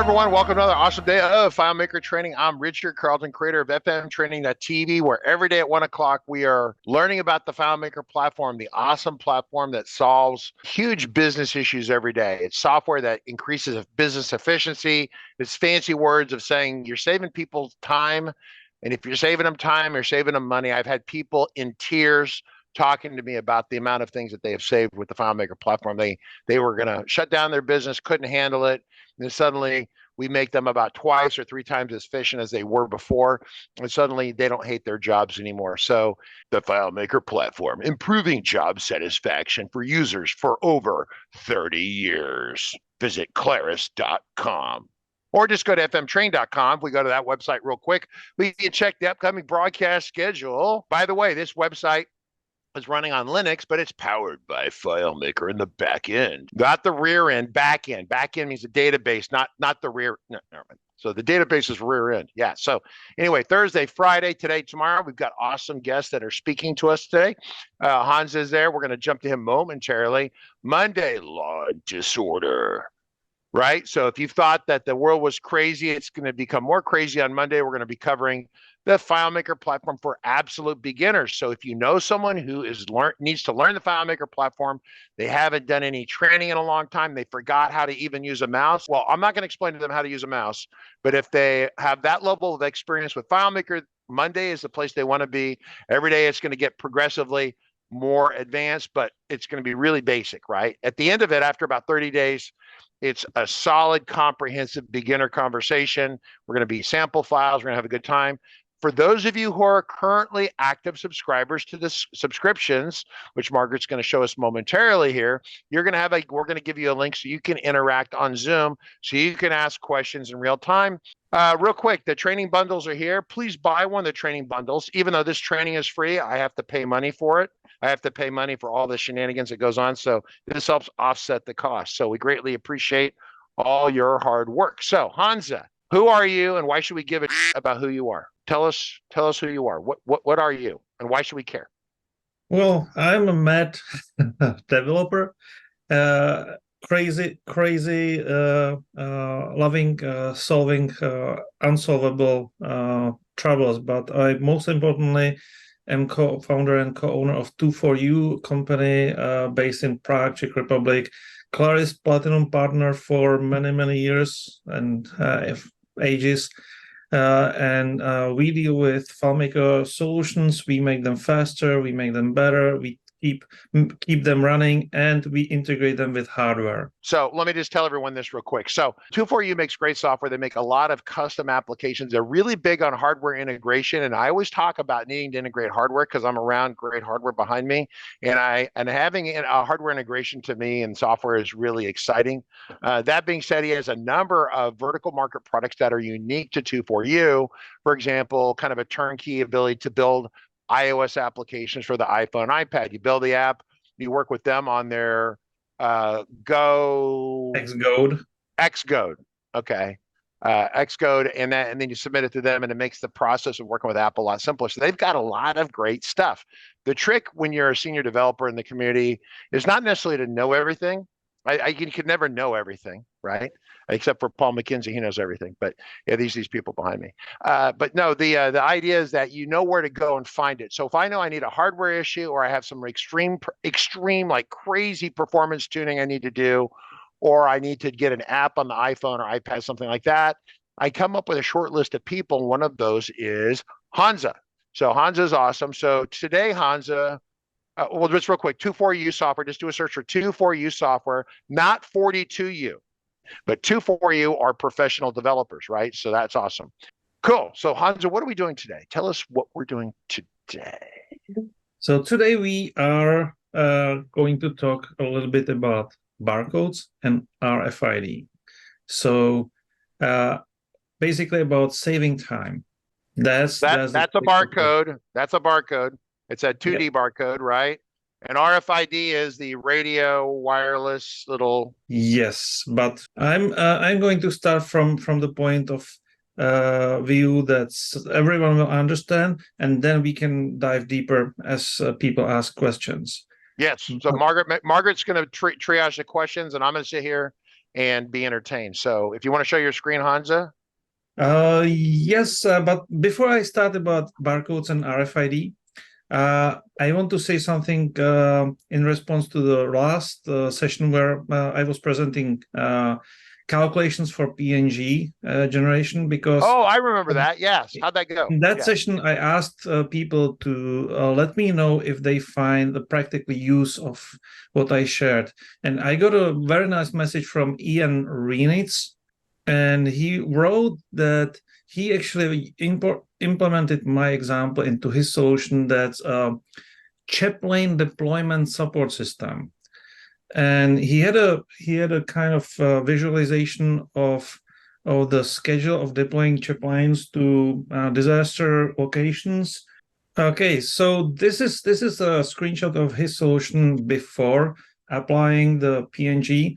everyone. Welcome to another awesome day of FileMaker Training. I'm Richard Carlton, creator of FMTraining.tv, where every day at 1 o'clock we are learning about the FileMaker platform, the awesome platform that solves huge business issues every day. It's software that increases business efficiency. It's fancy words of saying you're saving people time. And if you're saving them time, you're saving them money. I've had people in tears talking to me about the amount of things that they have saved with the FileMaker platform. They were going to shut down their business, couldn't handle it. And then suddenly we make them about twice or three times as efficient as they were before. And suddenly they don't hate their jobs anymore. So the FileMaker platform, improving job satisfaction for users for over 30 years. Visit Claris.com. Or just go to fmtrain.com. If we go to that website real quick, we can check the upcoming broadcast schedule. By the way, this website is running on Linux, but it's powered by FileMaker in the back end, not the rear end, back end. Back end means the database, not the rear. No, never mind. So the database is rear end. Yeah. So anyway, Thursday, Friday, today, tomorrow, we've got awesome guests that are speaking to us today. Hanza is there. We're going to jump to him momentarily. Monday, law and disorder. Right? So if you thought that the world was crazy, it's going to become more crazy on Monday. We're going to be covering the FileMaker platform for absolute beginners. So if you know someone who needs to learn the FileMaker platform, they haven't done any training in a long time, they forgot how to even use a mouse. Well, I'm not going to explain to them how to use a mouse, but if they have that level of experience with FileMaker, Monday is the place they want to be. Every day it's going to get progressively more advanced, but it's going to be really basic, right? At the end of it, after about 30 days, it's a solid, comprehensive beginner conversation. We're going to be sample files. We're going to have a good time. For those of you who are currently active subscribers to the subscriptions, which Margaret's going to show us momentarily here, we're going to give you a link so you can interact on Zoom, so you can ask questions in real time. Real quick, the training bundles are here. Please buy one of the training bundles. Even though this training is free, I have to pay money for it. I have to pay money for all the shenanigans that goes on. So this helps offset the cost. So we greatly appreciate all your hard work. So Hanza, who are you and why should we give a about who you are? Tell us who you are. What are you and why should we care? Well, I'm a mad developer, crazy, loving solving unsolvable troubles. But I most importantly am co-founder and co-owner of 2-4U company based in Prague, Czech Republic. Claris Platinum partner for many years and ages. And we deal with FileMaker solutions. We make them faster, we make them better, we keep them running, and we integrate them with hardware. So let me just tell everyone this real quick. So 2-4U makes great software. They make a lot of custom applications. They're really big on hardware integration. And I always talk about needing to integrate hardware because I'm around great hardware behind me. And having a hardware integration to me and software is really exciting. That being said, he has a number of vertical market products that are unique to 2-4U. For example, kind of a turnkey ability to build iOS applications for the iPhone, iPad. You build the app, you work with them on their Xcode. Okay. Xcode, and then you submit it to them, and it makes the process of working with Apple a lot simpler. So they've got a lot of great stuff. The trick when you're a senior developer in the community is not necessarily to know everything. You could never know everything, right? Except for Paul McKenzie, he knows everything. But yeah, these people behind me. But no, the idea is that you know where to go and find it. So if I know I need a hardware issue, or I have some extreme like crazy performance tuning I need to do, or I need to get an app on the iPhone or iPad, something like that, I come up with a short list of people. One of those is Hanza. So Hanza is awesome. So today, Hanza. Well, just real quick, 2-4U software, just do a search for 2-4U software, not 42U, but 2-4U are professional developers, right? So that's awesome. Cool. So Hanza, what are we doing today? Tell us what we're doing today. So today we are going to talk a little bit about barcodes and RFID. So basically about saving time. That's a barcode. That's a barcode. It's a 2D barcode, right? And RFID is the radio wireless little. Yes, but I'm going to start from the point of view that everyone will understand, and then we can dive deeper as people ask questions. Yes. So Margaret's going to triage the questions, and I'm going to sit here and be entertained. So if you want to show your screen, Hanza. Yes, but before I start about barcodes and RFID, I want to say something in response to the last session where I was presenting calculations for PNG generation, because Oh, I remember that. Yes. How'd that go? in that Yeah. session I asked people to let me know if they find the practical use of what I shared. And I got a very nice message from Ian Renitz, and he wrote that he actually implemented my example into his solution. That's a Chaplain deployment support system, and he had a kind of visualization of the schedule of deploying chaplains to disaster locations. Okay, so this is a screenshot of his solution before applying the PNG.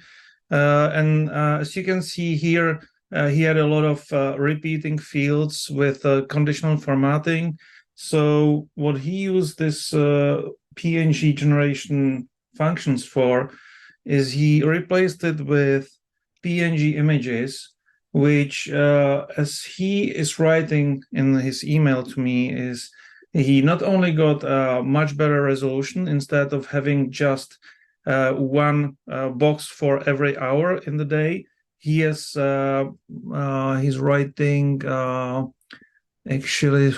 And as you can see here, he had a lot of repeating fields with conditional formatting. So what he used this PNG generation functions for is he replaced it with PNG images, which, as he is writing in his email to me, is he not only got a much better resolution instead of having just one box for every hour in the day. He has he's writing actually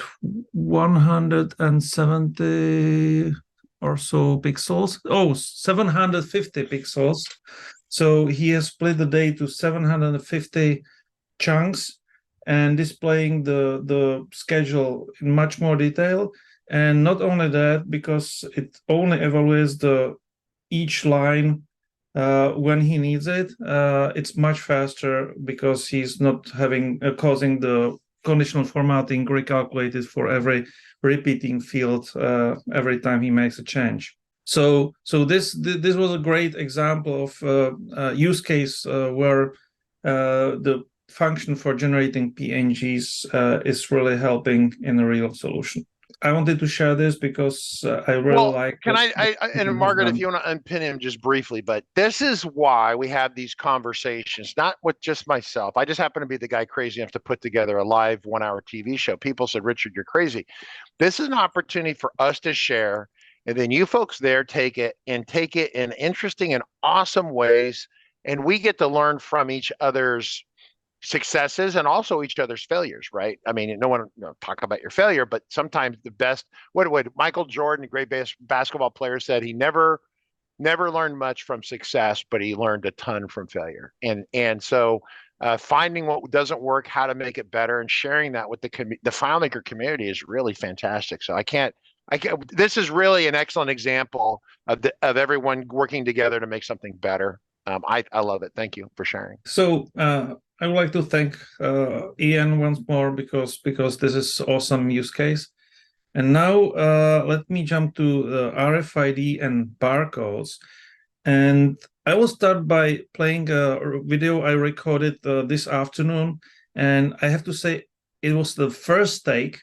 170 or so pixels. Oh, 750 pixels. So he has split the day to 750 chunks and displaying the schedule in much more detail. And not only that, because it only evaluates each line when he needs it, it's much faster because he's not having causing the conditional formatting recalculated for every repeating field every time he makes a change. So this was a great example of use case where the function for generating PNGs is really helping in a real solution. I wanted to share this because I really like. Can and Margaret, if you want to unpin him just briefly, but this is why we have these conversations, not with just myself. I just happen to be the guy crazy enough to put together a live 1 hour TV show. People said, Richard, you're crazy. This is an opportunity for us to share. And then you folks there take it in interesting and awesome ways. And we get to learn from each other's successes and also each other's failures, right? I mean, no one talk about your failure, but sometimes the best. What would Michael Jordan, a great basketball player, said? He never learned much from success, but he learned a ton from failure. And so finding what doesn't work, how to make it better, and sharing that with the FileMaker community is really fantastic. So I can't. This is really an excellent example of everyone working together to make something better. I love it. Thank you for sharing. So I would like to thank Ian once more because this is awesome use case. And now let me jump to RFID and barcodes. And I will start by playing a video I recorded this afternoon. And I have to say, it was the first take.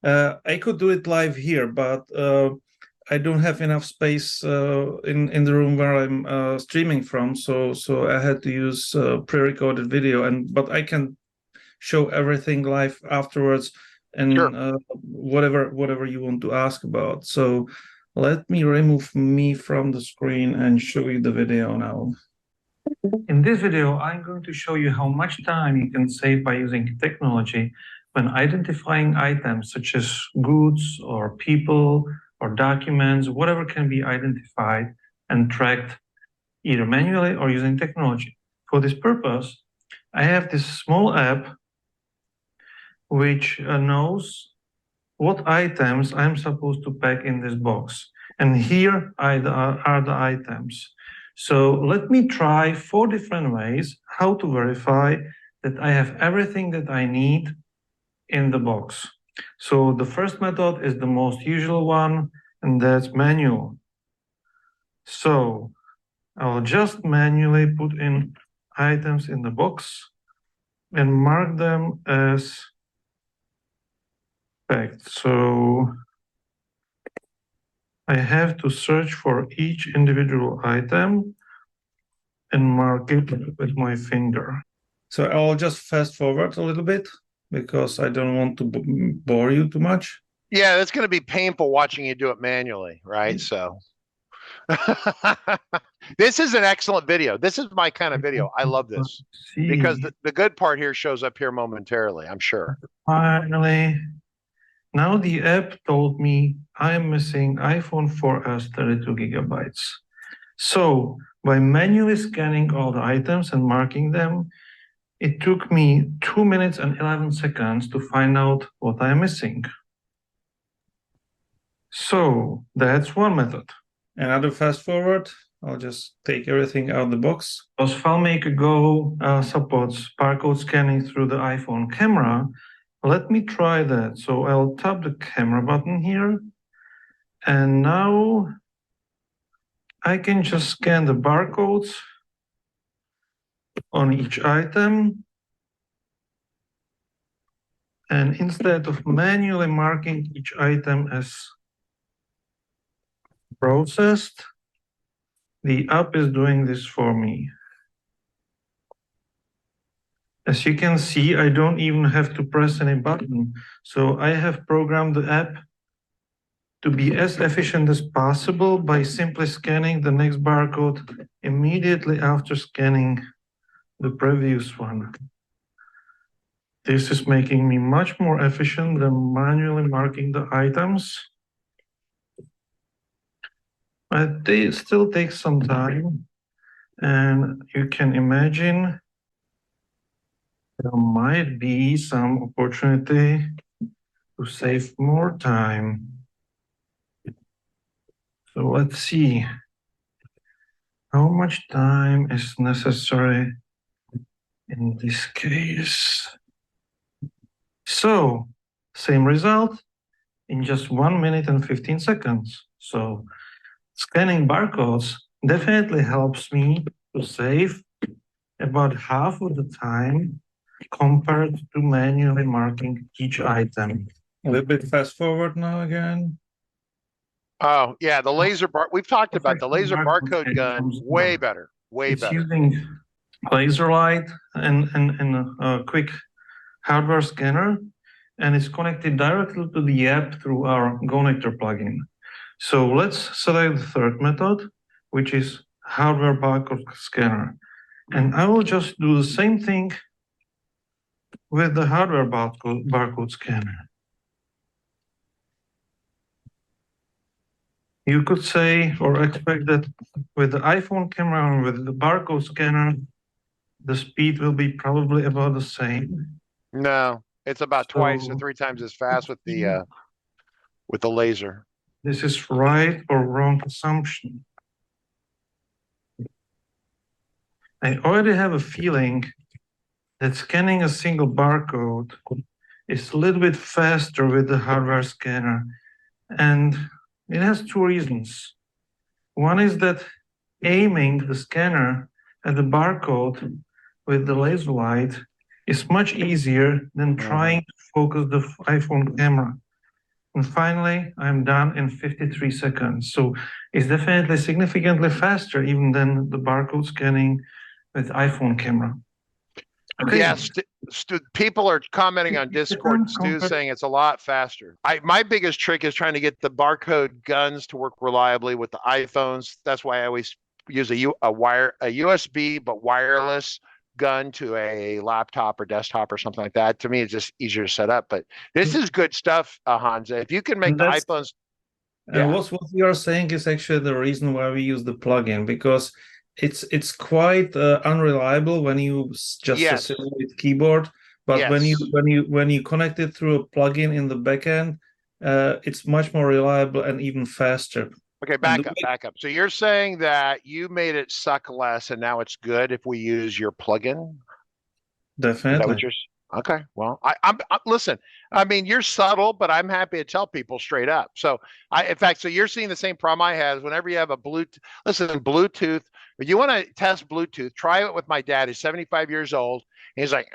I could do it live here, but I don't have enough space in the room where I'm streaming from, so I had to use pre-recorded video. But I can show everything live afterwards, and Sure. whatever you want to ask about. So let me remove me from the screen and show you the video now. In this video, I'm going to show you how much time you can save by using technology when identifying items such as goods or people or documents, whatever can be identified and tracked either manually or using technology. For this purpose, I have this small app which knows what items I'm supposed to pack in this box. And here are the items. So let me try 4 different ways how to verify that I have everything that I need in the box. So the first method is the most usual one, and that's manual. So I'll just manually put in items in the box and mark them as packed. So I have to search for each individual item. and mark it with my finger. So I'll just fast forward a little bit because I don't want to bore you too much. Yeah, it's going to be painful watching you do it manually, right? So this is an excellent video. This is my kind of video. I love this because the good part here shows up here momentarily, I'm sure. Finally, now the app told me I'm missing iPhone 4S 32 gigabytes. So by manually scanning all the items and marking them, it took me 2 minutes and 11 seconds to find out what I'm missing. So that's one method. Another fast forward, I'll just take everything out of the box. Because FileMaker Go supports barcode scanning through the iPhone camera, let me try that. So I'll tap the camera button here. And now I can just scan the barcodes on each item. And instead of manually marking each item as processed, the app is doing this for me. As you can see, I don't even have to press any button. So I have programmed the app to be as efficient as possible by simply scanning the next barcode immediately after scanning the previous one. This is making me much more efficient than manually marking the items. But it still takes some time, and you can imagine there might be some opportunity to save more time. So let's see how much time is necessary in this case. So same result in just 1 minute and 15 seconds. So scanning barcodes definitely helps me to save about half of the time compared to manually marking each item. A little bit fast forward now again. Oh, yeah, the laser bar. We've talked about the laser barcode gun. Way better, way better. It's using laser light and a quick hardware scanner, and it's connected directly to the app through our GoNectar plugin. So let's select the third method, which is hardware barcode scanner. And I will just do the same thing with the hardware barcode scanner. You could say or expect that with the iPhone camera and with the barcode scanner, the speed will be probably about the same. No, it's about twice or 3 times as fast with the laser. This is right or wrong assumption. I already have a feeling that scanning a single barcode is a little bit faster with the hardware scanner. And it has two reasons. One is that aiming the scanner at the barcode with the laser light is much easier than trying to focus the iPhone camera. And finally, I'm done in 53 seconds. So it's definitely significantly faster even than the barcode scanning with iPhone camera. Okay. Yes, people are commenting on Discord, Stu, saying it's a lot faster. My biggest trick is trying to get the barcode guns to work reliably with the iPhones. That's why I always use a USB but wireless gun to a laptop or desktop or something like that. To me, it's just easier to set up. But this is good stuff, Hanza. If you can make the iPhones. And what you're saying is actually the reason why we use the plugin, because it's quite unreliable when you just assemble with keyboard, but when you connect it through a plugin in the backend, it's much more reliable and even faster. Okay, back up. So you're saying that you made it suck less, and now it's good if we use your plugin? Definitely. Is that what okay. Well, I'm listen. I mean, you're subtle, but I'm happy to tell people straight up. So in fact, so you're seeing the same problem I had. Whenever you have a Bluetooth, Bluetooth. If you want to test Bluetooth, try it with my dad. He's 75 years old. And he's like,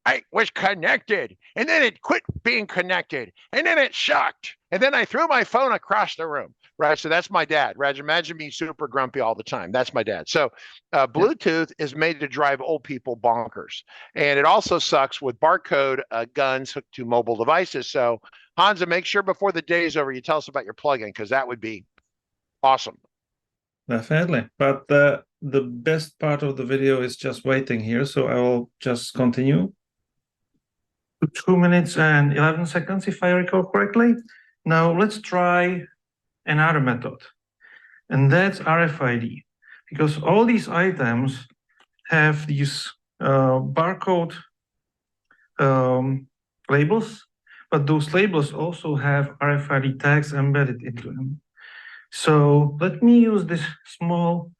I was connected, and then it quit being connected, and then it shocked, and then I threw my phone across the room. right? So that's my dad. Raj, imagine me super grumpy all the time. That's my dad. So Bluetooth is made to drive old people bonkers. And it also sucks with barcode guns hooked to mobile devices. So Hanza, make sure before the day is over, you tell us about your plugin, because that would be awesome. Definitely. But the best part of the video is just waiting here. So I will just continue. 2 minutes and 11 seconds, if I recall correctly. Now let's try another method, and that's RFID, because all these items have these barcode labels, but those labels also have RFID tags embedded into them. So let me use this small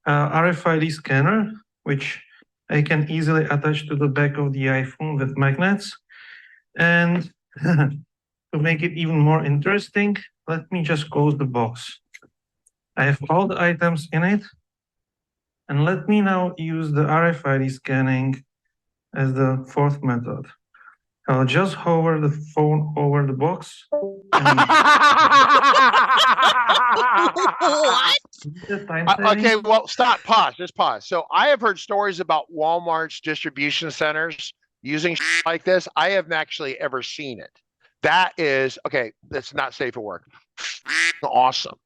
RFID scanner, which I can easily attach to the back of the iPhone with magnets. And to make it even more interesting, let me just close the box. I have all the items in it. And let me now use the RFID scanning as the fourth method. I'll just hover the phone over the box. What? Okay, well, stop, pause, just pause. So I have heard stories about Walmart's distribution centers using like this. I haven't actually ever seen it. That is, okay, that's not safe for work. Awesome.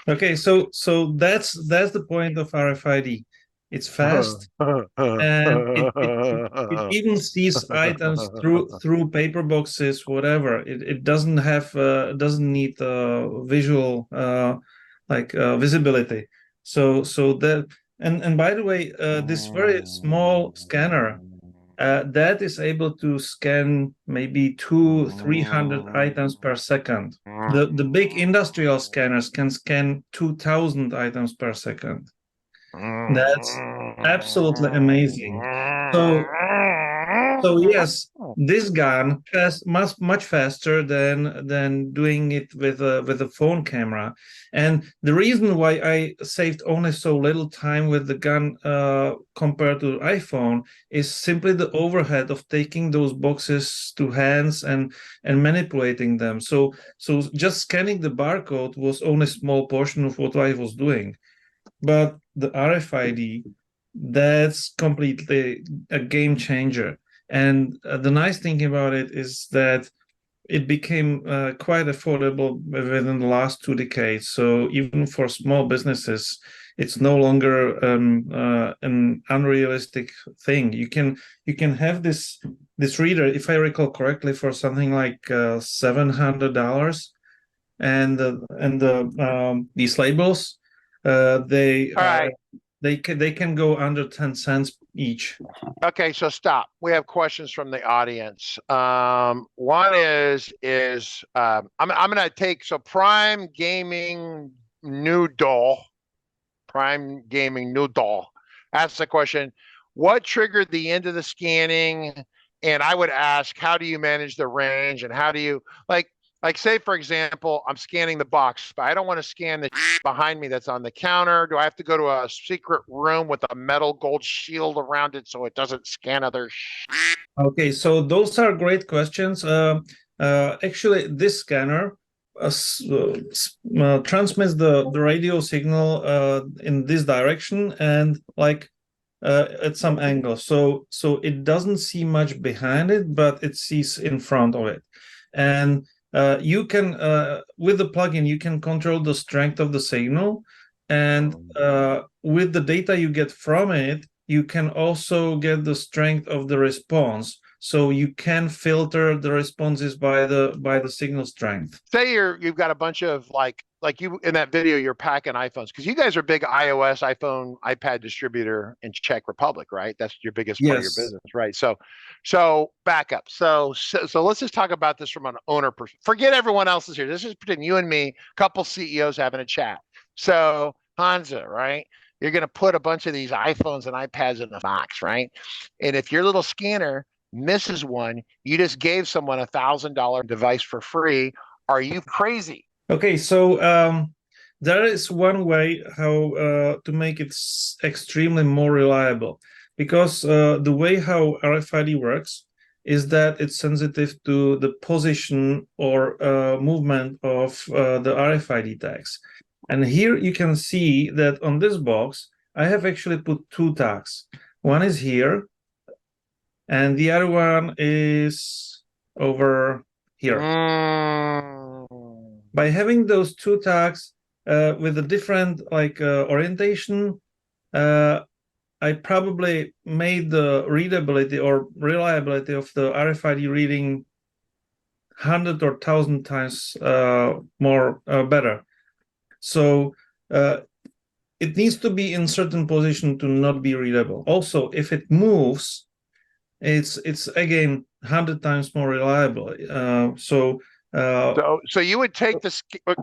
Okay, so that's the point of RFID. It's fast, and it even sees items through paper boxes, whatever. It doesn't have doesn't need visual visibility. So that, and by the way, this very small scanner that is able to scan maybe 200-300 items per second. The big industrial scanners can scan 2,000 items per second. That's absolutely amazing. So yes, this gun is much faster than doing it with a phone camera. And the reason why I saved only so little time with the gun compared to iPhone is simply the overhead of taking those boxes to hands and manipulating them. So just scanning the barcode was only a small portion of what I was doing. But the RFID, that's completely a game changer. And the nice thing about it is that it became quite affordable within the last 2 decades. So even for small businesses, it's no longer an unrealistic thing. You can have this reader, if I recall correctly, for something like $700, and these labels. They can go under 10 cents each. Okay, so stop. We have questions from the audience. One is I'm gonna take Prime Gaming Noodle asks the question, what triggered the end of the scanning? And I would ask, how do you manage the range, and how do you like say, for example, I'm scanning the box, but I don't want to scan the behind me that's on the counter. Do I have to go to a secret room with a metal gold shield around it so it doesn't scan other? Okay, so those are great questions. Actually, this scanner transmits the radio signal in this direction and at some angle. So it doesn't see much behind it, but it sees in front of it. And you can, with the plugin, you can control the strength of the signal, and with the data you get from it, you can also get the strength of the response. So you can filter the responses by the signal strength. Say you've got a bunch of like you in that video, you're packing iPhones, because you guys are big iOS, iPhone, iPad distributor in Czech Republic, right? That's your biggest part of your business, right? So back up. So let's just talk about this from an owner perspective. Forget everyone else is here. This is pretend you and me, a couple CEOs having a chat. So Hanza, right? You're going to put a bunch of these iPhones and iPads in a box, right? And if your little scanner misses one, you just gave someone $1,000 device for free. Are you crazy? Okay, so there is one way how to make it extremely more reliable, because the way how RFID works, is that it's sensitive to the position or movement of the RFID tags. And here you can see that on this box, I have actually put two tags. One is here, and the other one is over here. By having those two tags with a different orientation, I probably made the readability or reliability of the RFID reading 100 or 1,000 times more better. So it needs to be in certain position to not be readable. Also, if it moves, it's again 100 times more reliable. So you would take the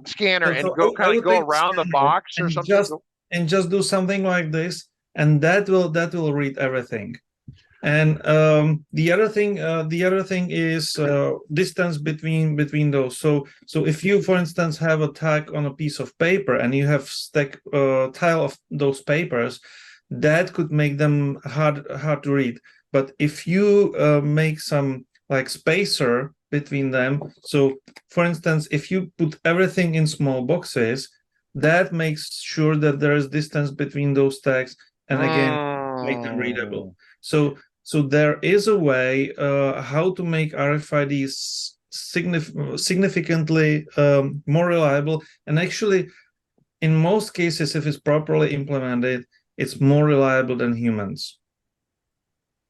scanner and I would go take around the box or something, and just do something like this, and that will read everything. And the other thing is distance between those. So if you, for instance, have a tag on a piece of paper and you have stack tile of those papers, that could make them hard to read. But if you make some like spacer between them, so for instance, if you put everything in small boxes, that makes sure that there is distance between those tags, and again make them readable. So there is a way how to make RFIDs significantly more reliable, and actually in most cases, if it's properly implemented, it's more reliable than humans.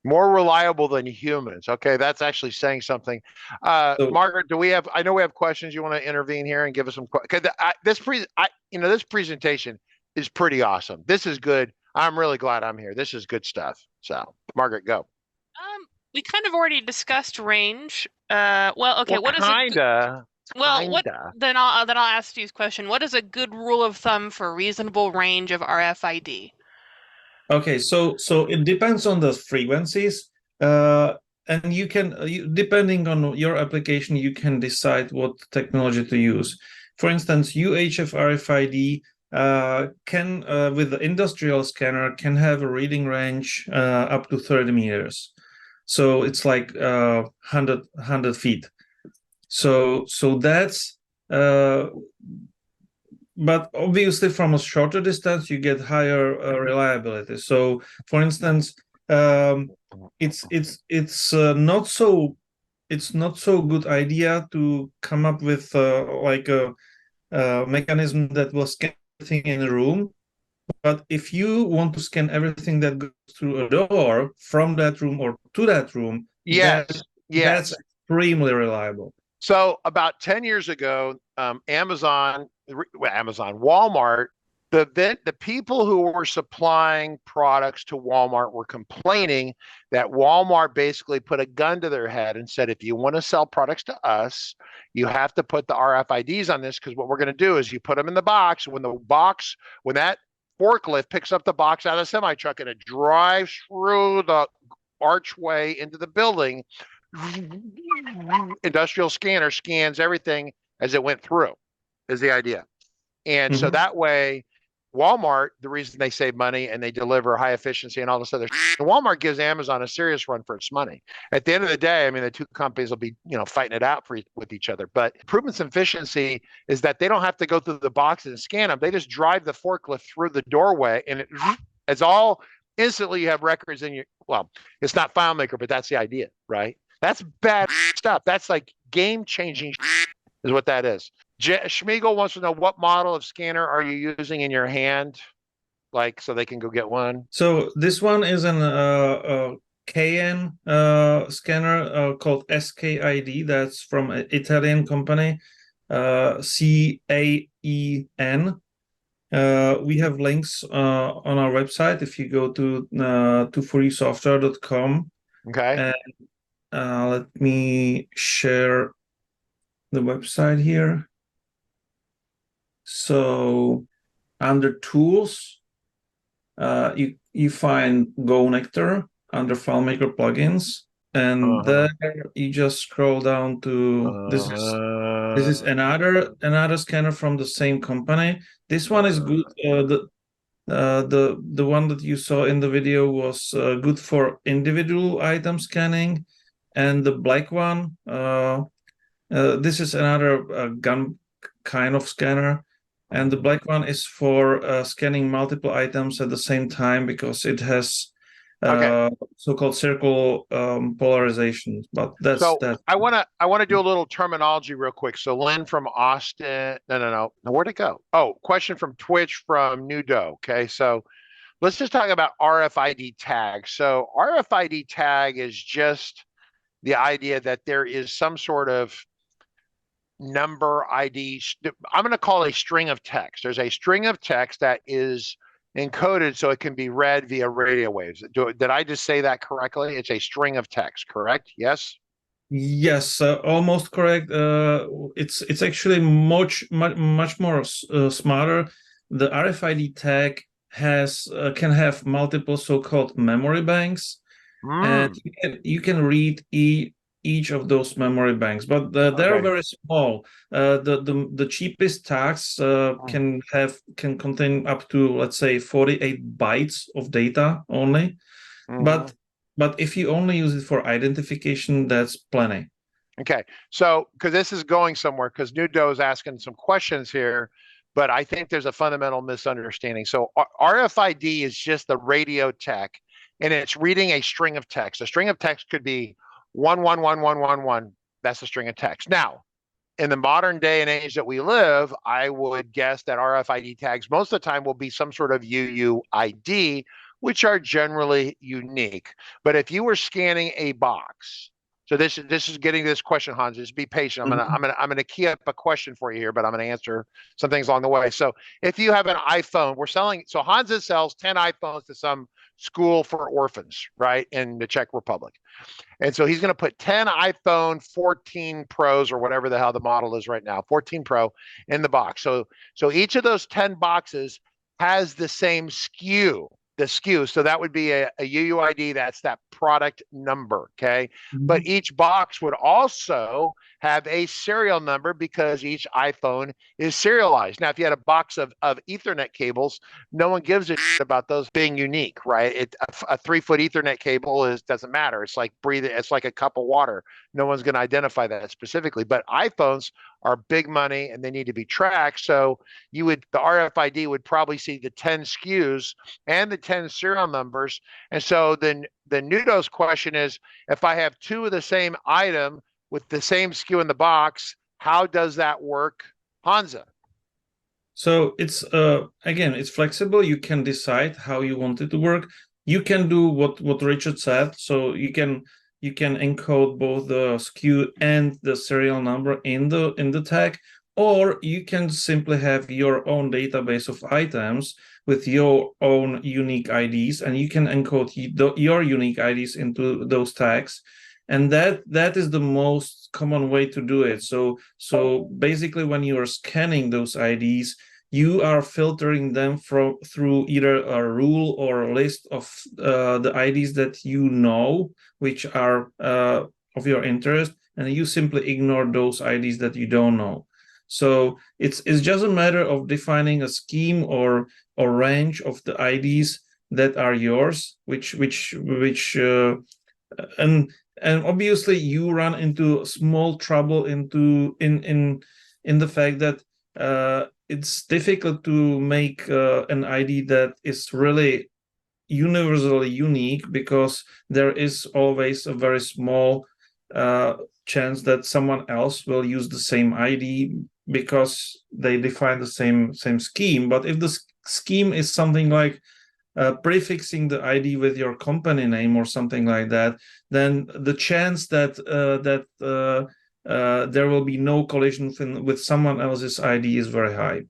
More reliable than humans. Okay, that's actually saying something. Margaret, I know we have questions. You want to intervene here and give us some questions? This presentation is pretty awesome. This is good. I'm really glad I'm here. This is good stuff. So, Margaret, go. We kind of already discussed range. What is kinda? Then I'll ask Steve's question. What is a good rule of thumb for reasonable range of RFID? Okay, so it depends on the frequencies, and you can, depending on your application, you can decide what technology to use. For instance, UHF RFID can, with the industrial scanner, can have a reading range up to 30 meters. So it's like 100 feet. So that's but obviously from a shorter distance you get higher reliability. So for instance, it's not so good idea to come up with like a mechanism that will scan everything in a room. But if you want to scan everything that goes through a door from that room or to that room, yes, that's extremely reliable. So about 10 years ago, Walmart, the people who were supplying products to Walmart were complaining that Walmart basically put a gun to their head and said, if you want to sell products to us, you have to put the RFIDs on this, because what we're going to do is you put them in the box. When that forklift picks up the box out of the semi truck and it drives through the archway into the building, industrial scanner scans everything as it went through, is the idea. And so that way, Walmart, the reason they save money and they deliver high efficiency and all this other Walmart gives Amazon a serious run for its money. At the end of the day, I mean, the two companies will be, fighting it out with each other. But improvements in efficiency is that they don't have to go through the boxes and scan them. They just drive the forklift through the doorway, and it's all instantly. You have records in your, well, it's not FileMaker, but that's the idea, right? That's bad stuff. That's like game-changing is what that is. Schmiegel wants to know, what model of scanner are you using in your hand, like, so they can go get one? So this one is an KN scanner called SKID. That's from an Italian company, CAEN. We have links on our website if you go to 2foryousoftware.com. Okay. And let me share the website here. So under tools, you find Go Nectar under FileMaker plugins, and there you just scroll down to this is another scanner from the same company. This one is good. The one that you saw in the video was good for individual item scanning. and the black one, this is another gun kind of scanner. And the black one is for scanning multiple items at the same time because it has so-called circle polarization. But that's So that. I want to do a little terminology real quick. So Lynn from Austin, no, where'd it go? Oh, question from Twitch from Nudo. Okay, so let's just talk about RFID tag. So RFID tag is just the idea that there is some sort of number ID. I'm going to call it a string of text. There's a string of text that is encoded so it can be read via radio waves. Did I just say that correctly? It's a string of text, correct? Yes? Yes, almost correct. It's actually much more smarter. The RFID tag can have multiple so-called memory banks, and you can read each of those memory banks, but they're very small. The cheapest tags can contain up to, let's say, 48 bytes of data only, but if you only use it for identification, that's plenty. Okay, so because this is going somewhere, because Nudo is asking some questions here, but I think there's a fundamental misunderstanding. So RFID is just the radio tech, and it's reading a string of text. A string of text could be 1111111. That's a string of text. Now, in the modern day and age that we live, I would guess that RFID tags most of the time will be some sort of UUID, which are generally unique. But if you were scanning a box, so this is getting to this question, Hanza. Just be patient. I'm gonna key up a question for you here, but I'm gonna answer some things along the way. So if you have an iPhone, we're selling. So Hanza sells 10 iPhones to some school for orphans, right, in the Czech Republic. And so he's going to put 10 iPhone 14 Pros or whatever the hell the model is right now, 14 Pro in the box. So each of those 10 boxes has the same SKU, the SKU. So that would be a UUID. That's that product number. Okay. But each box would also have a serial number because each iPhone is serialized. Now, if you had a box of Ethernet cables, no one gives a shit about those being unique, right? A 3-foot Ethernet cable doesn't matter. It's like breathing. It's like a cup of water. No one's going to identify that specifically. But iPhones are big money and they need to be tracked. So the RFID would probably see the 10 SKUs and the 10 serial numbers. And so then the Nudo's question is, if I have two of the same item with the same SKU in the box, how does that work, Hanza? So it's again, it's flexible. You can decide how you want it to work. You can do what Richard said. So you can encode both the SKU and the serial number in the tag, or you can simply have your own database of items with your own unique IDs, and you can encode your unique IDs into those tags. And that is the most common way to do it. So basically, when you are scanning those IDs, you are filtering them through either a rule or a list of the IDs that you know, which are of your interest, and you simply ignore those IDs that you don't know. So it's just a matter of defining a scheme or range of the IDs that are yours, and obviously you run into small trouble in the fact that it's difficult to make an ID that is really universally unique, because there is always a very small chance that someone else will use the same ID because they define the same scheme. But if the scheme is something like prefixing the ID with your company name or something like that, then the chance that there will be no collision with someone else's ID is very high.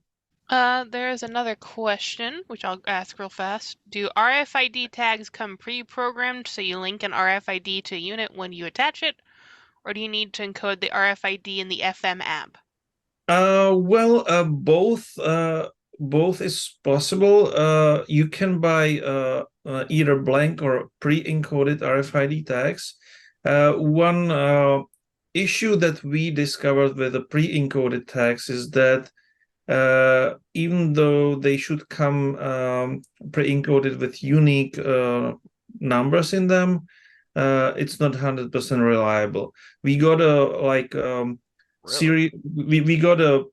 There's another question, which I'll ask real fast. Do RFID tags come pre-programmed so you link an RFID to a unit when you attach it, or do you need to encode the RFID in the FM app? Both is possible. You can buy either blank or pre-encoded RFID tags. One issue that we discovered with the pre-encoded tags is that even though they should come pre-encoded with unique numbers in them, it's not 100% reliable. We got a series. We got a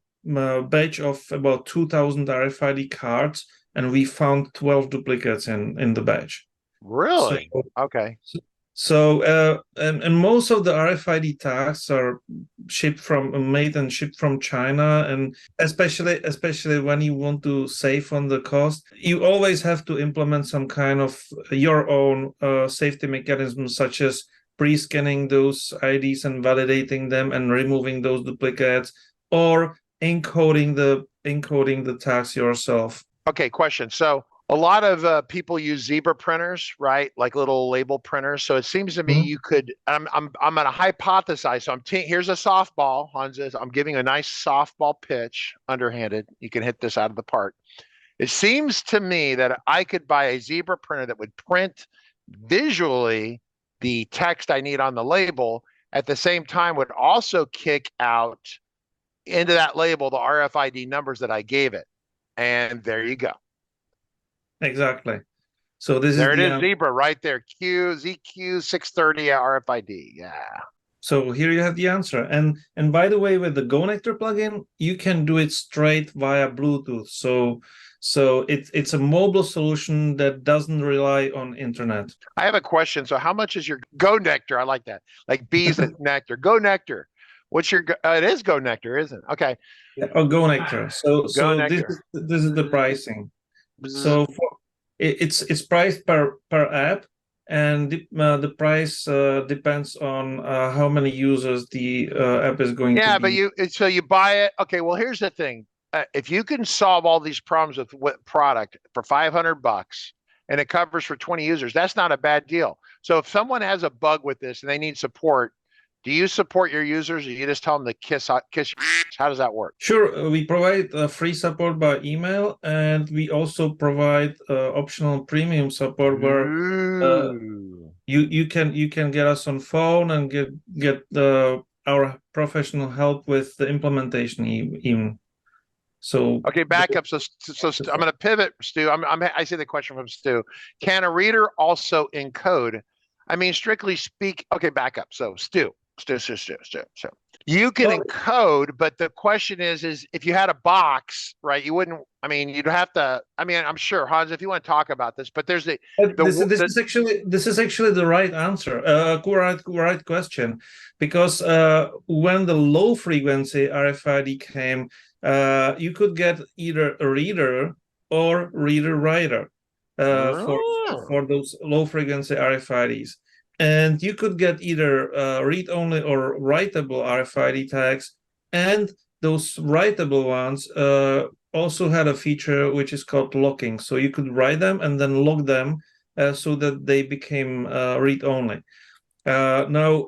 batch of about 2,000 RFID cards, and we found 12 duplicates in the batch. Really? Okay. So and most of the RFID tags are made and shipped from China, and especially when you want to save on the cost, you always have to implement some kind of your own safety mechanism, such as pre-scanning those IDs and validating them and removing those duplicates, or encoding the tags yourself. Okay, question. So a lot of people use zebra printers, right? Like little label printers. So it seems to me you could. I'm gonna hypothesize. So here's a softball, Hanza. I'm giving a nice softball pitch, underhanded. You can hit this out of the park. It seems to me that I could buy a zebra printer that would print visually the text I need on the label. At the same time, would also kick out into that label the RFID numbers that I gave it. And there you go. Exactly. So this there is it is, zebra right there. ZQ 630 RFID. Yeah. So here you have the answer. And by the way, with the GoNectar plugin, you can do it straight via Bluetooth. So it's a mobile solution that doesn't rely on internet. I have a question. So how much is your GoNectar? I like that. Like bees at nectar. GoNectar. What's your? It is GoNectar, isn't it? Okay. Yeah, GoNectar. So this is the pricing. So it's priced per app, and the price depends on how many users the app is going to be. Yeah, but so you buy it. Okay, well here's the thing: if you can solve all these problems with product for $500 and it covers for 20 users, that's not a bad deal. So if someone has a bug with this and they need support, do you support your users, or you just tell them to kiss? How does that work? Sure, we provide free support by email, and we also provide optional premium support where you can get us on phone and get our professional help with the implementation even. So okay, back up. So I'm going to pivot, Stu. I see the question from Stu. Can a reader also encode? I mean, strictly speak. Okay, back up. So Stu. You can encode, but the question is if you had a box, right? You wouldn't. I mean, you'd have to. I mean, I'm sure, Hans, if you want to talk about this, but there's this is actually the right answer, right question, because when the low frequency RFID came, you could get either a reader or reader writer for those low frequency RFIDs. And you could get either read-only or writable RFID tags, and those writable ones also had a feature which is called locking. So you could write them and then lock them so that they became read-only. Now,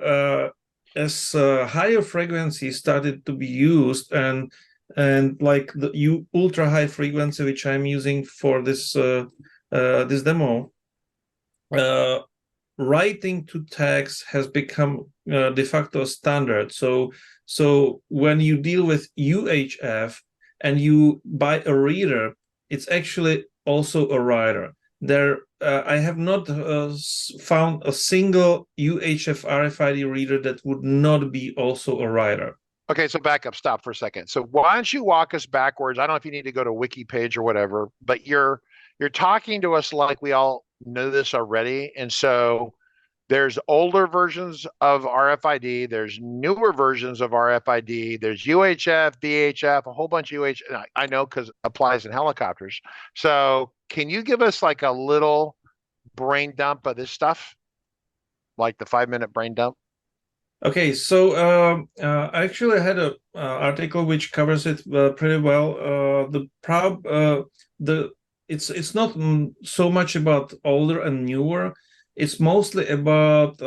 as higher frequencies started to be used, and like the ultra high frequency which I'm using for this this demo, writing to tags has become de facto standard. So when you deal with UHF and you buy a reader, it's actually also a writer. I have not found a single UHF RFID reader that would not be also a writer. Okay, so back up, stop for a second. So why don't you walk us backwards? I don't know if you need to go to a wiki page or whatever, but you're talking to us like we all know this already. And so there's older versions of RFID, there's newer versions of RFID, there's UHF, VHF, a whole bunch of UHF. I know because it applies in helicopters. So can you give us like a little brain dump of this stuff? Like the 5-minute brain dump? Okay, so I actually had an article which covers it pretty well. It's not so much about older and newer. It's mostly about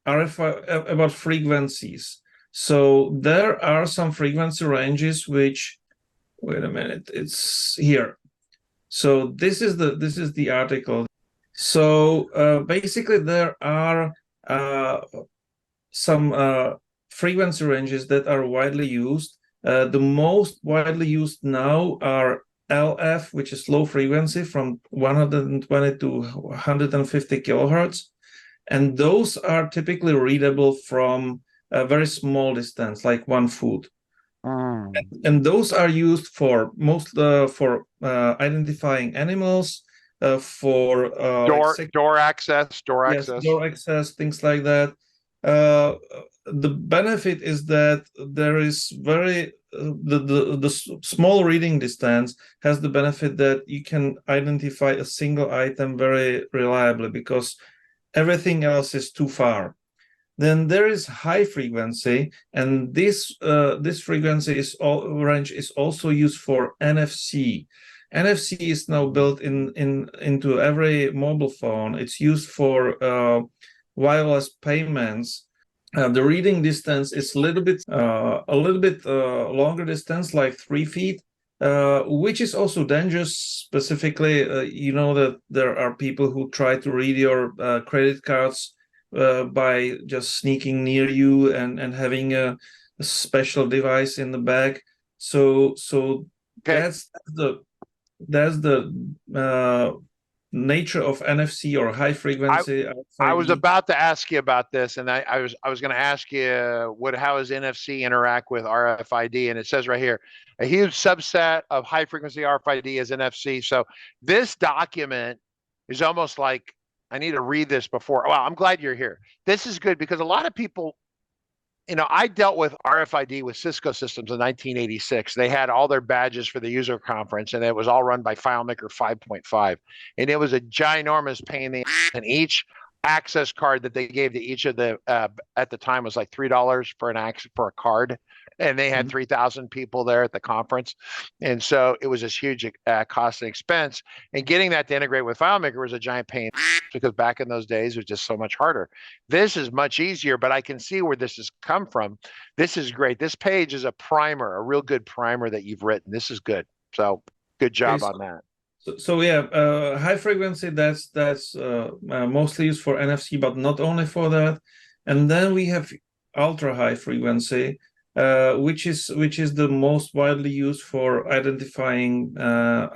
about frequencies. So there are some frequency ranges which, wait a minute, it's here. So this is the article. So basically there are some frequency ranges that are widely used. The most widely used now are LF, which is low frequency, from 120 to 150 kilohertz, And those are typically readable from a very small distance, like 1 foot. And those are used for identifying animals, for door access, door access, things like that. The benefit is that there is the small reading distance has the benefit that you can identify a single item very reliably because everything else is too far. Then there is high frequency, and this frequency range is also used for NFC. NFC is now built into every mobile phone. It's used for wireless payments. The reading distance is a little bit longer distance, like 3 feet, which is also dangerous. Specifically, you know that there are people who try to read your credit cards by just sneaking near you and having a special device in the bag. So that's the nature of NFC or high frequency. I was about to ask you about this, and I was going to ask you how does NFC interact with RFID? And it says right here, a huge subset of high frequency RFID is NFC. So this document is almost like, I need to read this before. Well, I'm glad you're here. This is good because a lot of people, I dealt with RFID with Cisco Systems in 1986. They had all their badges for the user conference, and it was all run by FileMaker 5.5. And it was a ginormous pain in the ass. And each access card that they gave to each of the, at the time was like $3 for a card. And they had 3,000 people there at the conference. And so it was this huge cost and expense. And getting that to integrate with FileMaker was a giant pain because back in those days, it was just so much harder. This is much easier, but I can see where this has come from. This is great. This page is a primer, a real good primer that you've written. This is good. So good job on that. So yeah, high frequency, that's mostly used for NFC, but not only for that. And then we have ultra high frequency, which is the most widely used for identifying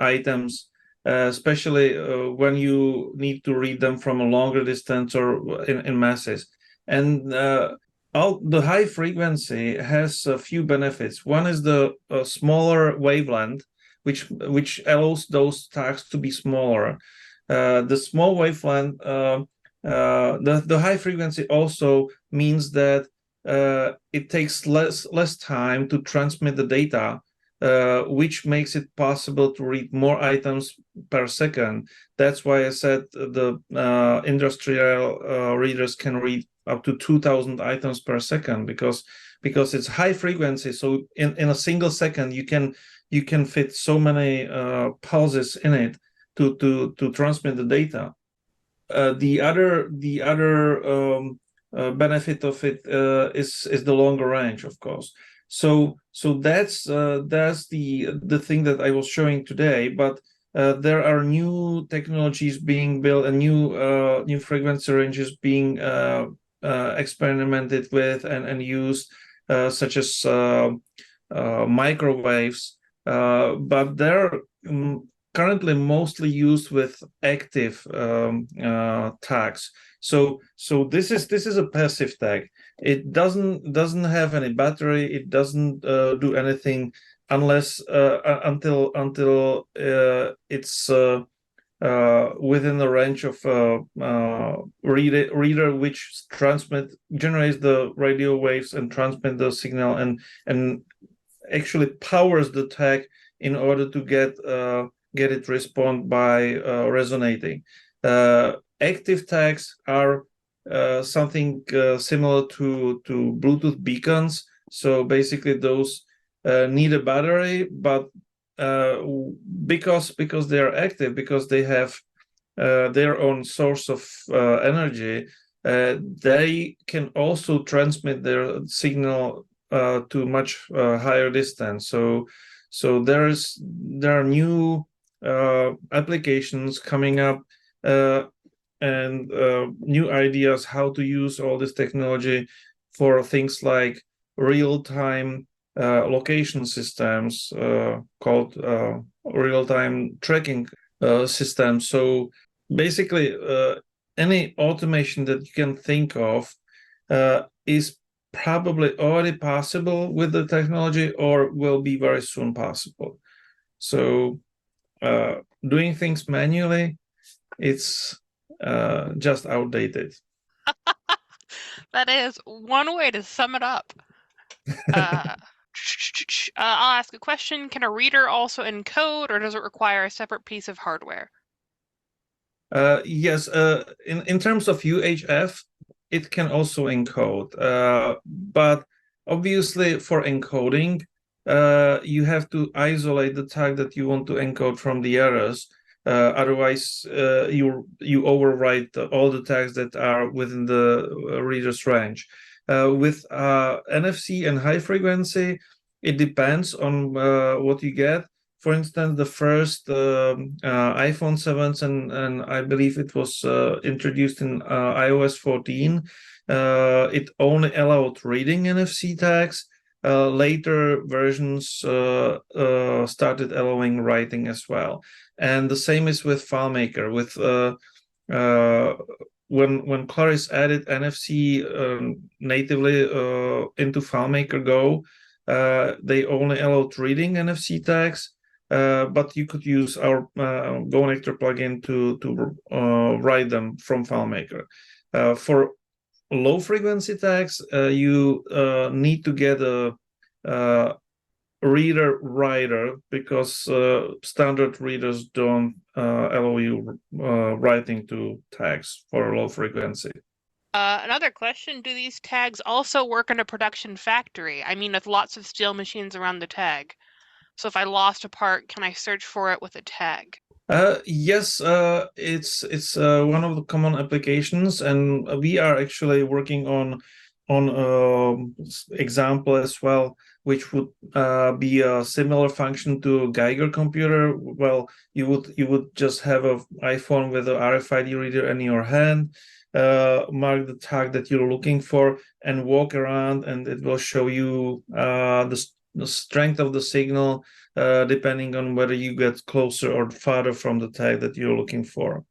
items, especially when you need to read them from a longer distance or in masses. And the high frequency has a few benefits. One is the smaller wavelength, which allows those tags to be smaller. The small wavelength, the high frequency also means that it takes less time to transmit the data, which makes it possible to read more items per second. That's why I said the industrial readers can read up to 2,000 items per second because it's high frequency. So in a single second, you can fit so many pulses in it to transmit the data. The other benefit of it is the longer range, of course. So that's the thing that I was showing today. But there are new technologies being built and new frequency ranges being experimented with and used, such as microwaves. But they're currently mostly used with active tags. So this is a passive tag. It doesn't have any battery. It doesn't do anything unless until it's within the range of reader which generates the radio waves and transmit the signal and actually powers the tag in order to get it respond by resonating. Active tags are something similar to Bluetooth beacons. So basically, those need a battery, but because they are active, because they have their own source of energy, they can also transmit their signal to much higher distance. So there are new applications coming up and new ideas how to use all this technology for things like real-time location systems called real-time tracking systems. So basically, any automation that you can think of is probably already possible with the technology or will be very soon possible. So doing things manually, it's just outdated. That is one way to sum it up. I'll ask a question. Can a reader also encode, or does it require a separate piece of hardware? Yes, in terms of UHF, it can also encode, but obviously for encoding, you have to isolate the tag that you want to encode from the errors. Otherwise, you overwrite all the tags that are within the reader's range. With NFC and high frequency, it depends on what you get. For instance, the first iPhone 7s and I believe it was introduced in iOS 14. It only allowed reading NFC tags. Later versions started allowing writing as well. And the same is with FileMaker. With when Claris added NFC natively into FileMaker Go, they only allowed reading NFC tags. But you could use our Go Connector plugin to write them from FileMaker. For low frequency tags, you need to get a reader writer because standard readers don't allow you writing to tags for low frequency. Another question, do these tags also work in a production factory? I mean, with lots of steel machines around the tag. So if I lost a part, can I search for it with a tag? Yes, it's one of the common applications, and we are actually working on example as well, which would be a similar function to a Geiger computer. Well, you would just have an iPhone with an RFID reader in your hand, mark the tag that you're looking for, and walk around, and it will show you the strength of the signal, depending on whether you get closer or farther from the tag that you're looking for.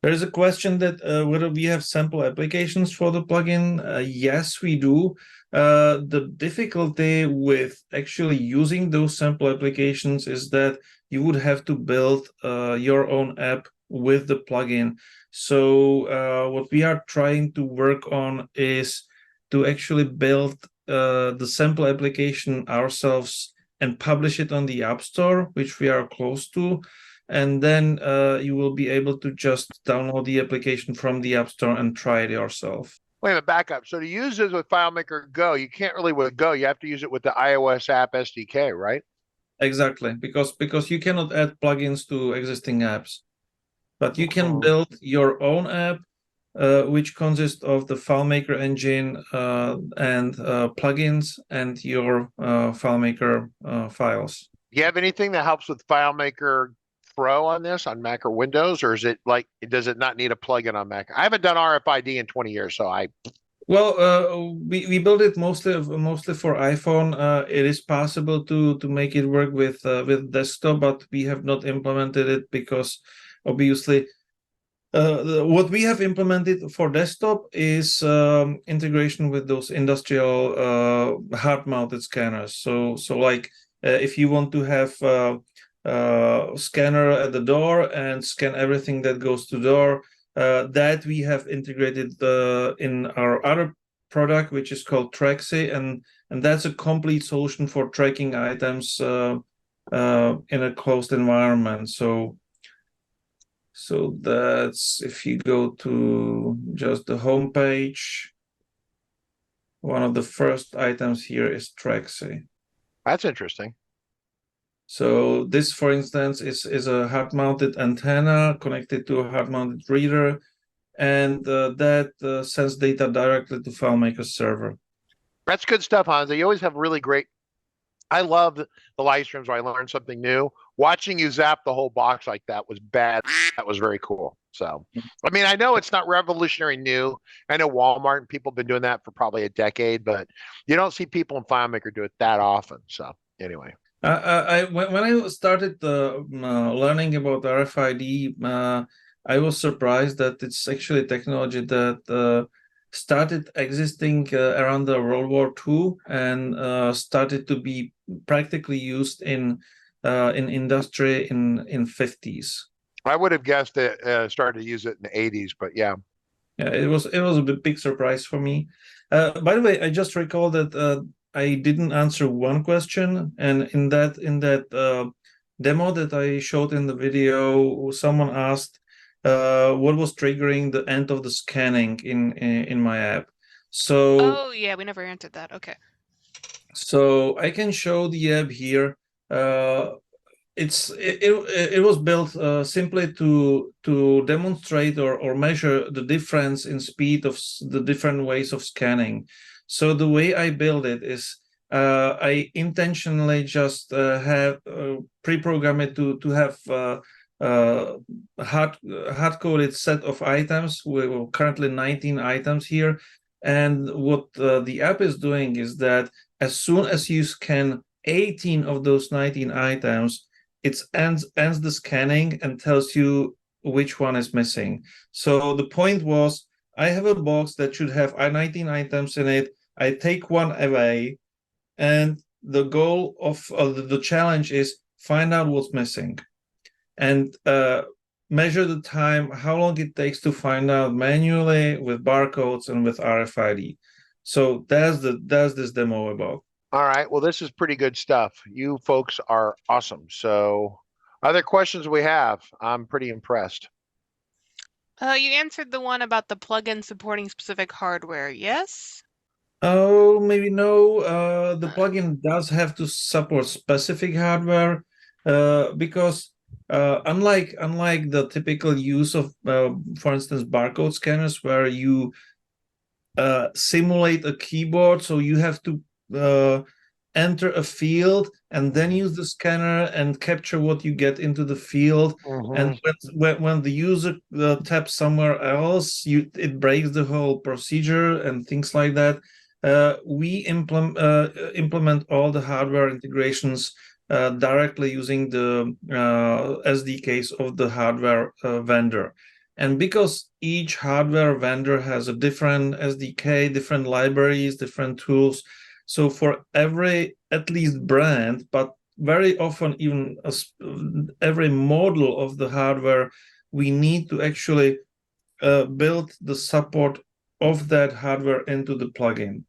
There is a question that whether we have sample applications for the plugin. Yes, we do. The difficulty with actually using those sample applications is that you would have to build your own app with the plugin. So what we are trying to work on is to actually build the sample application ourselves and publish it on the App Store, which we are close to. And then you will be able to just download the application from the App Store and try it yourself. Wait a minute, back up. So to use this with FileMaker Go, you can't really with Go. You have to use it with the iOS app SDK, right? Exactly, because you cannot add plugins to existing apps. But you can build your own app, which consists of the FileMaker engine and plugins and your FileMaker files. Do you have anything that helps with FileMaker Pro on this, on Mac or Windows, or is it like, does it not need a plugin on Mac? I haven't done RFID in 20 years, so I... Well, we built it mostly for iPhone. It is possible to make it work with desktop, but we have not implemented it because obviously what we have implemented for desktop is integration with those industrial hard-mounted scanners. So like if you want to have scanner at the door and scan everything that goes to the door, that we have integrated in our other product, which is called Traxy, and that's a complete solution for tracking items in a closed environment. So that's, if you go to just the home page, one of the first items here is Traxy. That's interesting. So this, for instance, is a hard-mounted antenna connected to a hard-mounted reader, and that sends data directly to FileMaker server. That's good stuff, Hanza. You always have really great... I love the live streams where I learned something new. Watching you zap the whole box like that was bad. That was very cool. So, I mean, I know it's not revolutionary new. I know Walmart and people have been doing that for probably a decade, but you don't see people in FileMaker do it that often. So, anyway. When I started learning about RFID, I was surprised that it's actually a technology that started existing around the World War II and started to be practically used in industry in 50s. I would have guessed it started to use it in the 80s, but yeah. Yeah, it was a big surprise for me. By the way, I just recall that I didn't answer one question, and in that demo that I showed in the video, someone asked what was triggering the end of the scanning in my app. So Oh yeah, we never answered that. Okay. so I can show the app here. It was built simply to demonstrate or measure the difference in speed of the different ways of scanning. So the way I build it is I intentionally just have pre-program it to have hard-coded set of items. We're currently 19 items here, and what the app is doing is that as soon as you scan 18 of those 19 items, it ends the scanning and tells you which one is missing. So the point was, I have a box that should have 19 items in it. I take one away, and the goal of the challenge is find out what's missing, and measure the time, how long it takes to find out manually with barcodes and with RFID. So that's this demo about. All right. Well, this is pretty good stuff. You folks are awesome. So, other questions we have? I'm pretty impressed. You answered the one about the plugin supporting specific hardware. Yes? Oh, maybe no. The plugin does have to support specific hardware because unlike the typical use of, for instance, barcode scanners, where you simulate a keyboard, so you have to enter a field and then use the scanner and capture what you get into the field. And when the user taps somewhere else, it breaks the whole procedure and things like that. We implement all the hardware integrations directly using the SDKs of the hardware vendor. And because each hardware vendor has a different SDK, different libraries, different tools, so for every at least brand, but very often even every model of the hardware, we need to actually build the support of that hardware into the plugin.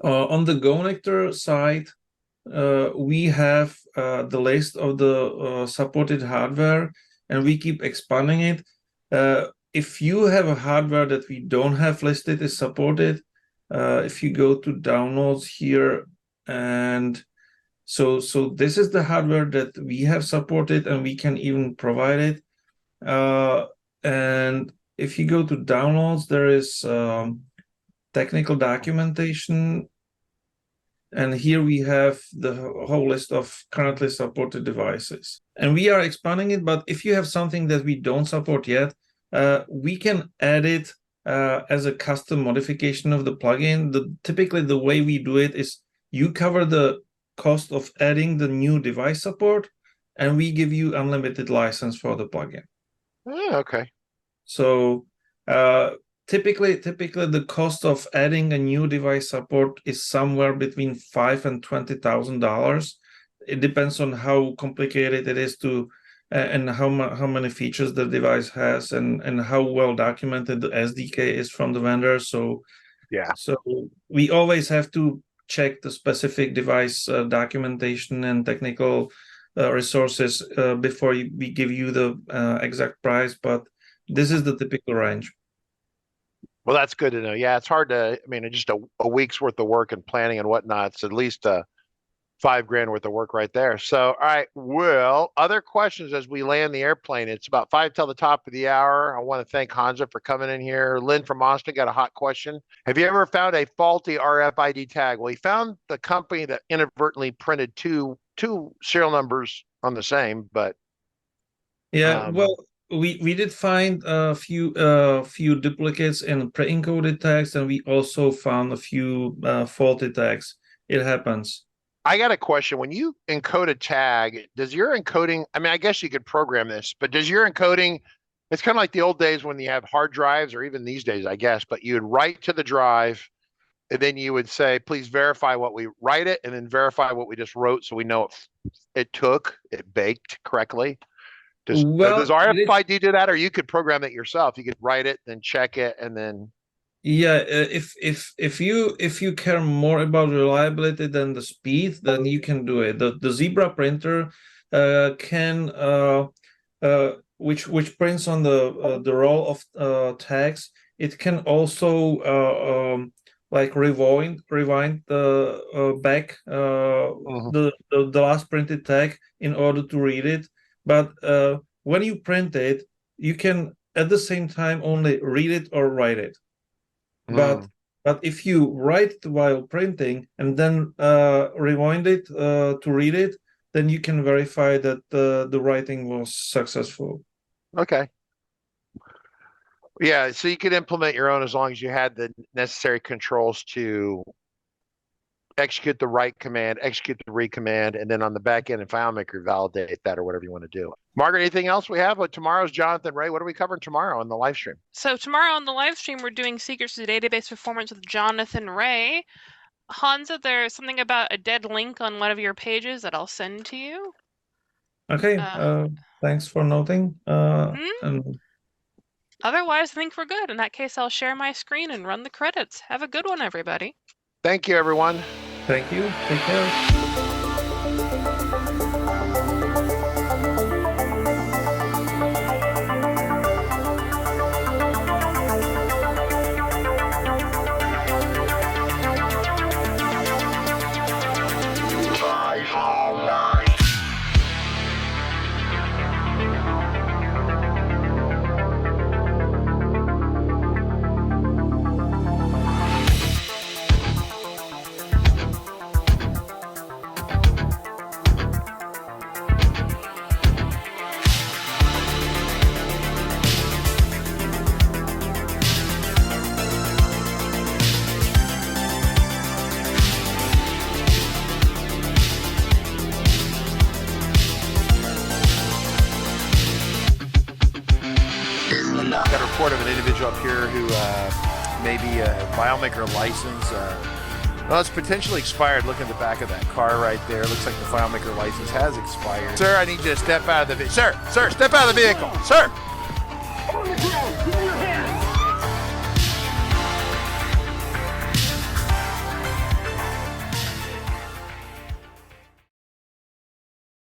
On the GoNectar side, we have the list of the supported hardware, and we keep expanding it. If you have a hardware that we don't have listed is supported, if you go to downloads here, and so this is the hardware that we have supported, and we can even provide it. And if you go to downloads, there is technical documentation, and here we have the whole list of currently supported devices. And we are expanding it, but if you have something that we don't support yet, we can add it as a custom modification of the plugin. Typically, the way we do it is you cover the cost of adding the new device support, and we give you unlimited license for the plugin. Oh, okay. So typically the cost of adding a new device support is somewhere between $5,000 and $20,000. It depends on how complicated it is to and how many features the device has, and how well documented the SDK is from the vendor. So yeah, so we always have to check the specific device documentation and technical resources before we give you the exact price, but this is the typical range. Well, that's good to know. Yeah, it's hard to, I mean, just a week's worth of work and planning and whatnot. It's at least $5,000 worth of work right there. So, all right. Well, other questions as we land the airplane. It's about 5 till the top of the hour. I want to thank Hanza for coming in here. Lynn from Austin got a hot question. Have you ever found a faulty RFID tag? Well, he found the company that inadvertently printed two serial numbers on the same, but yeah, well, we did find a few duplicates in pre-encoded tags, and we also found a few faulty tags. It happens. I got a question. When you encode a tag, does your encoding, I mean, I guess you could program this, but does your encoding It's kind of like the old days when you have hard drives, or even these days, I guess, but you would write to the drive, and then you would say, please verify what we write it, and then verify what we just wrote so we know it baked correctly. Does RFID do that, or you could program it yourself? You could write it, then check it, and then. Yeah, if you care more about reliability than the speed, then you can do it. The Zebra printer can which prints on the roll of tags. It can also like rewind the back the last printed tag in order to read it. But when you print it, you can at the same time only read it or write it. But if you write while printing and then rewind it to read it, then you can verify that the writing was successful. Okay. Yeah, so you could implement your own as long as you had the necessary controls to execute the write command, execute the read command, and then on the back end in FileMaker, validate that or whatever you want to do. Margaret, anything else we have? Tomorrow's Jonathan Ray. What are we covering tomorrow on the live stream? So tomorrow on the live stream, we're doing Secrets to Database Performance with Jonathan Ray. Hanza, there's something about a dead link on one of your pages that I'll send to you. Okay, thanks for noting. And otherwise, I think we're good. In that case, I'll share my screen and run the credits. Have a good one, everybody. Thank you, everyone. Thank you. Take care. Got a report of an individual up here who may be a FileMaker license. Well, it's potentially expired. Look at the back of that car right there. Looks like the FileMaker license has expired. Sir, I need you to step out of the vehicle. Sir, step out of the vehicle. Sir.